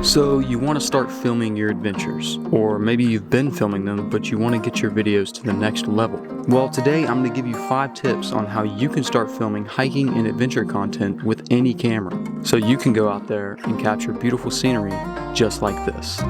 So you want to start filming your adventures, or maybe you've been filming them but you want to get your videos to the next level. Well, today I'm going to give you 5 tips on how you can start filming hiking and adventure content with any camera, so you can go out there and capture beautiful scenery just like this.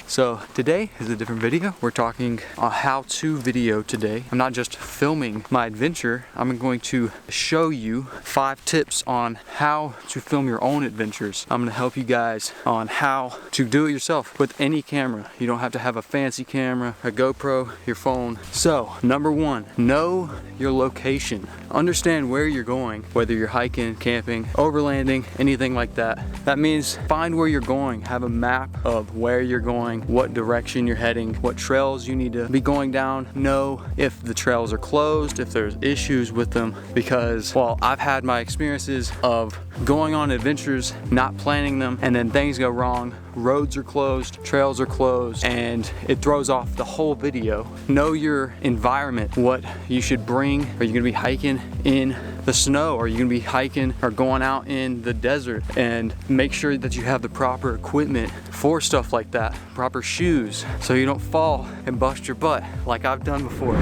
So today is a different video. We're talking a how-to video today. I'm not just filming my adventure, I'm going to show you 5 tips on how to film your own adventures. I'm gonna help you guys on how to do it yourself with any camera. You don't have to have a fancy camera, a GoPro, your phone. So, number 1, know your location. Understand where you're going, whether you're hiking, camping, overlanding, anything like that. That means find where you're going, have a map of where you're going, what direction you're heading, what trails you need to be going down. Know if the trails are closed, if there's issues with them, because, well, I've had my experiences of going on adventures, not planning them, and then things go wrong. Roads are closed, trails are closed, and it throws off the whole video. Know your environment, what you should bring. Are you gonna be hiking in the snow? Are you gonna be hiking or going out in the desert? And make sure that you have the proper equipment for stuff like that, proper shoes, so you don't fall and bust your butt like I've done before.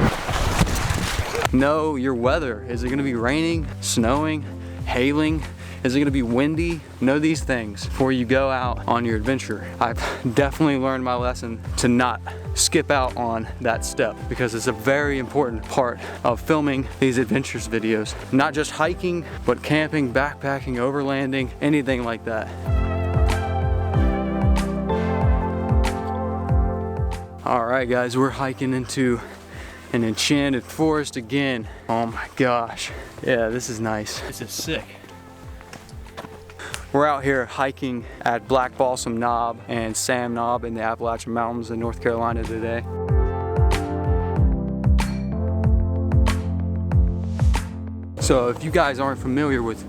Know your weather. Is it gonna be raining, snowing, hailing? Is it gonna be windy? Know these things before you go out on your adventure. I've definitely learned my lesson to not skip out on that step, because it's a very important part of filming these adventures videos. Not just hiking, but camping, backpacking, overlanding, anything like that. All right, guys, we're hiking into an enchanted forest again. Oh my gosh. Yeah, this is nice. This is sick. We're out here hiking at Black Balsam Knob and Sam Knob in the Appalachian Mountains in North Carolina today. So if you guys aren't familiar with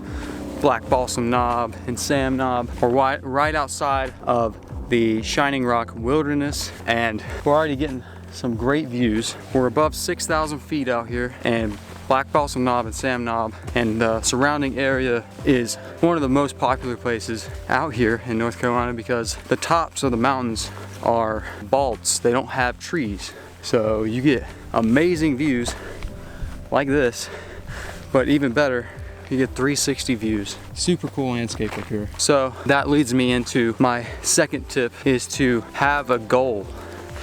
Black Balsam Knob and Sam Knob, we're right outside of the Shining Rock Wilderness, and we're already getting some great views. We're above 6,000 feet out here, and Black Balsam Knob and Sam Knob and the surrounding area is one of the most popular places out here in North Carolina, because the tops of the mountains are balds. They don't have trees. So you get amazing views like this, but even better, you get 360 views. Super cool landscape up here. So that leads me into my second tip, is to have a goal.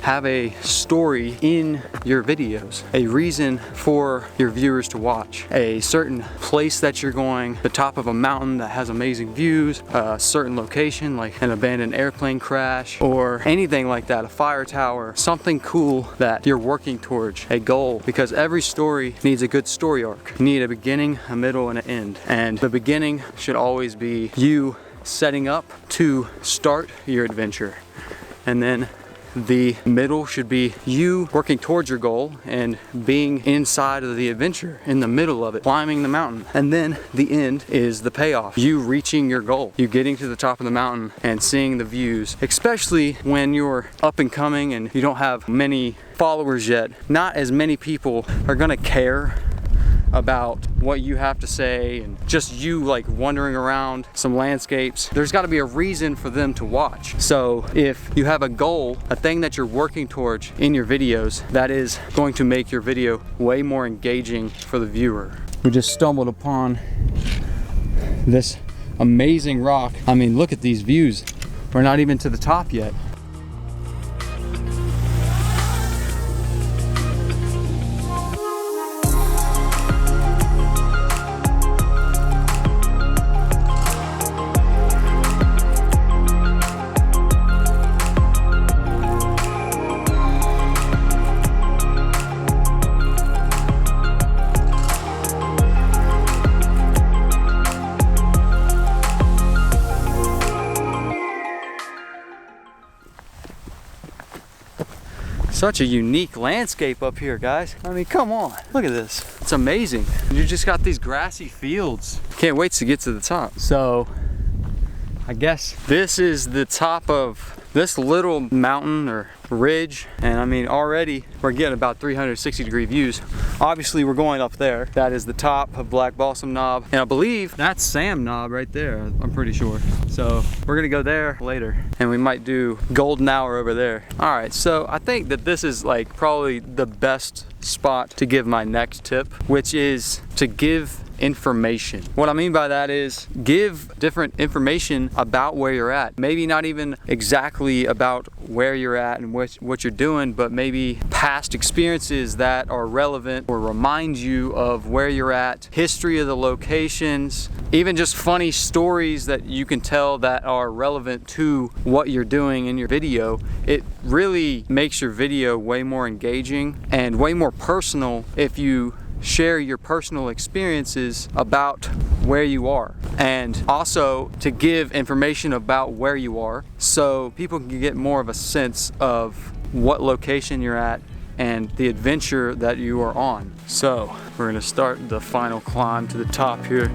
Have a story in your videos, a reason for your viewers to watch, a certain place that you're going, the top of a mountain that has amazing views, a certain location like an abandoned airplane crash or anything like that, a fire tower, something cool that you're working towards, a goal, because every story needs a good story arc. You need a beginning, a middle, and an end. And the beginning should always be you setting up to start your adventure, and then the middle should be you working towards your goal and being inside of the adventure, in the middle of it, climbing the mountain. And then the end is the payoff, you reaching your goal, you getting to the top of the mountain and seeing the views. Especially when you're up and coming and you don't have many followers yet, not as many people are gonna care about what you have to say, and just you like wandering around some landscapes. There's got to be a reason for them to watch. So if you have a goal, a thing that you're working towards in your videos, that is going to make your video way more engaging for the viewer. We just stumbled upon this amazing rock. I mean, look at these views. We're not even to the top yet. Such a unique landscape up here, guys. I mean, come on, look at this. It's amazing. You just got these grassy fields. Can't wait to get to the top. So I guess this is the top of this little mountain or ridge, and I mean already we're getting about 360-degree views. Obviously we're going up there. That is the top of Black Balsam Knob, and I believe that's Sam Knob right there, I'm pretty sure. So we're gonna go there later, and we might do Golden Hour over there. All right, so I think that this is like probably the best spot to give my next tip, which is to give information. What I mean by that is give different information about where you're at. Maybe not even exactly about where you're at and what you're doing, but maybe past experiences that are relevant or remind you of where you're at, history of the locations, even just funny stories that you can tell that are relevant to what you're doing in your video. It really makes your video way more engaging and way more personal if you share your personal experiences about where you are, and also to give information about where you are so people can get more of a sense of what location you're at and the adventure that you are on. So we're gonna start the final climb to the top here.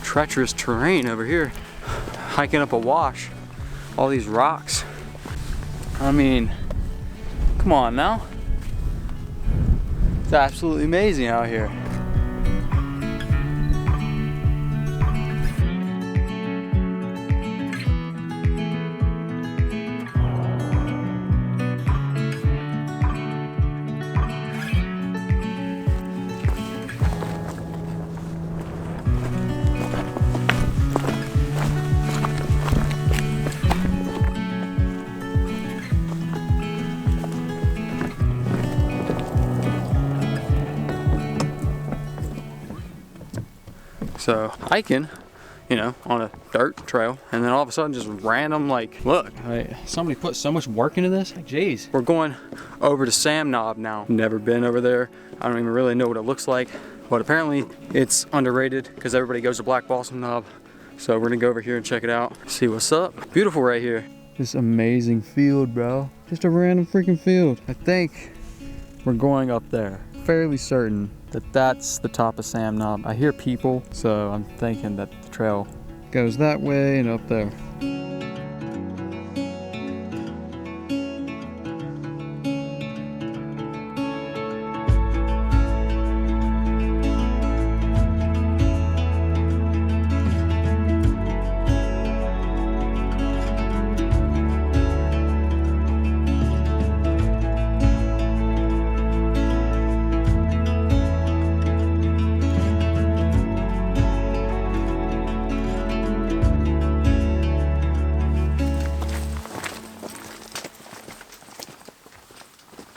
Treacherous terrain over here, hiking up a wash, all these rocks. I mean, come on now. It's absolutely amazing out here. So hiking, you know, on a dirt trail, and then all of a sudden just random, like, look, somebody put so much work into this. Like, geez. We're going over to Sam Knob now. Never been over there. I don't even really know what it looks like, but apparently it's underrated because everybody goes to Black Balsam Knob. So we're gonna go over here and check it out, see what's up. Beautiful right here. This amazing field, bro. Just a random freaking field. I think we're going up there. Fairly certain that that's the top of Sam Knob. I hear people, so I'm thinking that the trail goes that way and up there.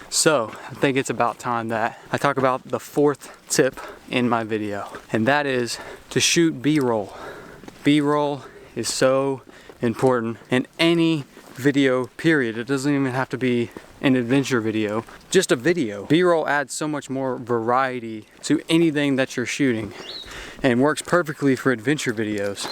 So I think it's about time that I talk about the fourth tip in my video, and that is to shoot B-roll. B-roll is so important in any video, period. It doesn't even have to be an adventure video, just a video. B-roll adds so much more variety to anything that you're shooting and works perfectly for adventure videos.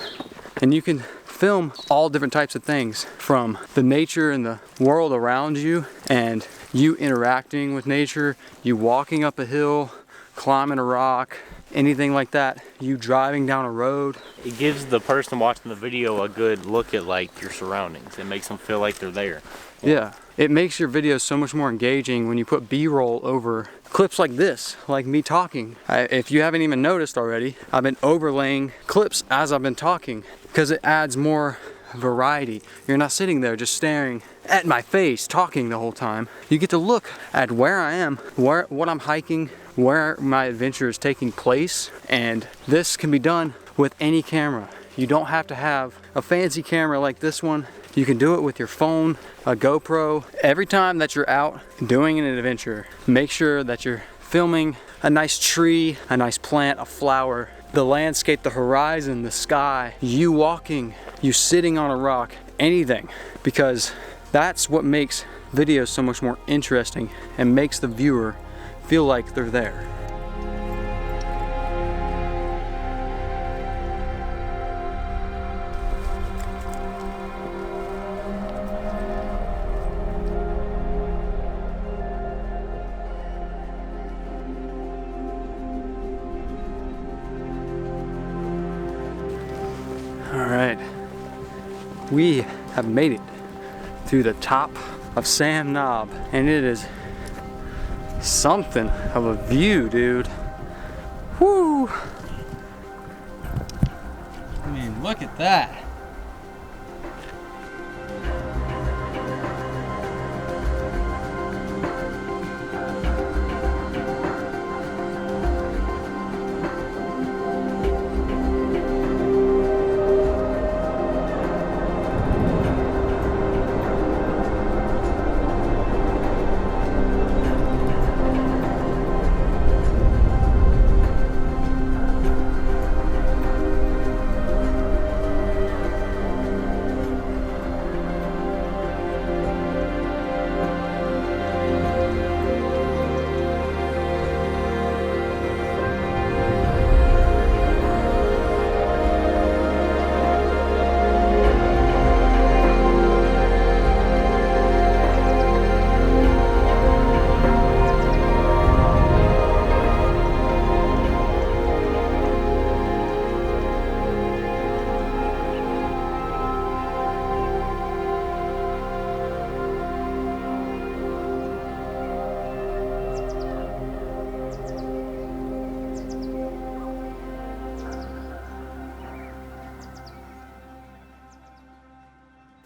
And you can film all different types of things, from the nature and the world around you, and you interacting with nature, you walking up a hill, climbing a rock, anything like that, you driving down a road. It gives the person watching the video a good look at like your surroundings. It makes them feel like they're there. Yeah, it makes your videos so much more engaging when you put B-roll over clips like this, like me talking. If you haven't even noticed already, I've been overlaying clips as I've been talking because it adds more variety. You're not sitting there just staring at my face talking the whole time. You get to look at where I am, what I'm hiking, where my adventure is taking place, and this can be done with any camera. You don't have to have a fancy camera like this one. You can do it with your phone, a GoPro. Every time that you're out doing an adventure, make sure that you're filming a nice tree, a nice plant, a flower, the landscape, the horizon, the sky, you walking, you sitting on a rock, anything, because that's what makes videos so much more interesting and makes the viewer feel like they're there. we have made it to the top of Sam Knob, and it is something of a view, dude. Woo! I mean, look at that.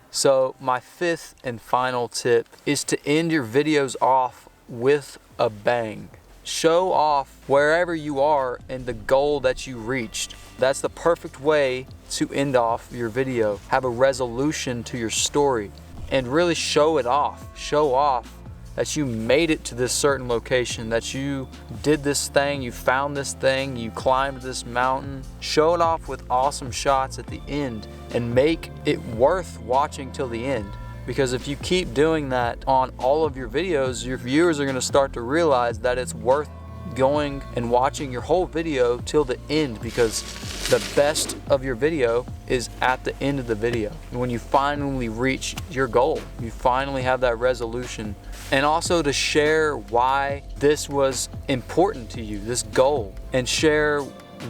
So my fifth and final tip is to end your videos off with a bang. Show off wherever you are and the goal that you reached. That's the perfect way to end off your video. Have a resolution to your story and really show it off. Show off that you made it to this certain location, that you did this thing, you found this thing, you climbed this mountain. Show it off with awesome shots at the end and make it worth watching till the end. Because if you keep doing that on all of your videos, your viewers are gonna start to realize that it's worth going and watching your whole video till the end, because the best of your video is at the end of the video. When you finally reach your goal, you finally have that resolution. And also to share why this was important to you, this goal, and share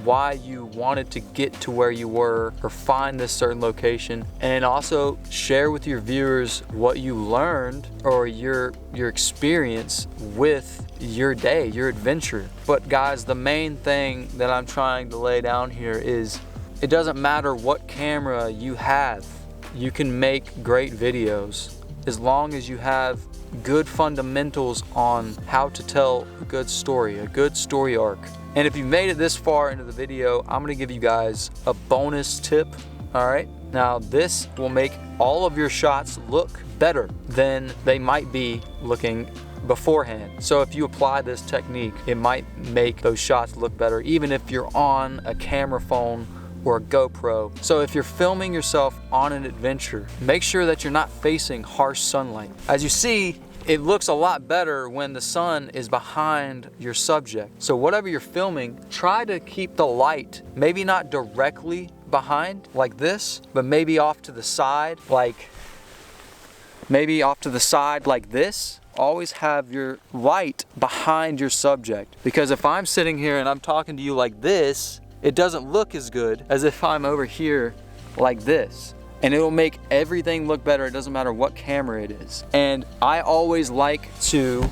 why you wanted to get to where you were or find this certain location, and also share with your viewers what you learned or your experience with your day, your adventure. But guys, the main thing that I'm trying to lay down here is it doesn't matter what camera you have, you can make great videos as long as you have good fundamentals on how to tell a good story arc. And if you made it this far into the video, I'm gonna give you guys a bonus tip, all right? Now this will make all of your shots look better than they might be looking beforehand. So if you apply this technique, it might make those shots look better, even if you're on a camera phone or a GoPro. So if you're filming yourself on an adventure, make sure that you're not facing harsh sunlight. As you see, it looks a lot better when the sun is behind your subject. So whatever you're filming, try to keep the light, maybe not directly behind like this, but maybe off to the side, like this. Always have your light behind your subject. Because if I'm sitting here and I'm talking to you like this, it doesn't look as good as if I'm over here like this. And it will make everything look better. It doesn't matter what camera it is. And I always like to,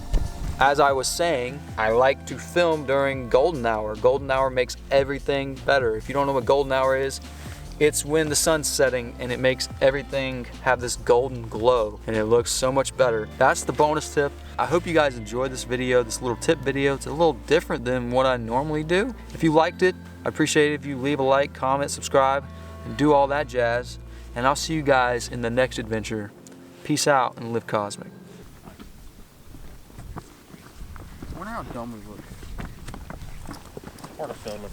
as I was saying, I like to film during golden hour. Golden hour makes everything better. If you don't know what golden hour is, it's when the sun's setting and it makes everything have this golden glow and it looks so much better. That's the bonus tip. I hope you guys enjoyed this video, this little tip video. It's a little different than what I normally do. If you liked it, I appreciate it if you leave a like, comment, subscribe, and do all that jazz. And I'll see you guys in the next adventure. Peace out and live cosmic. I wonder how dumb we look. Part of filming.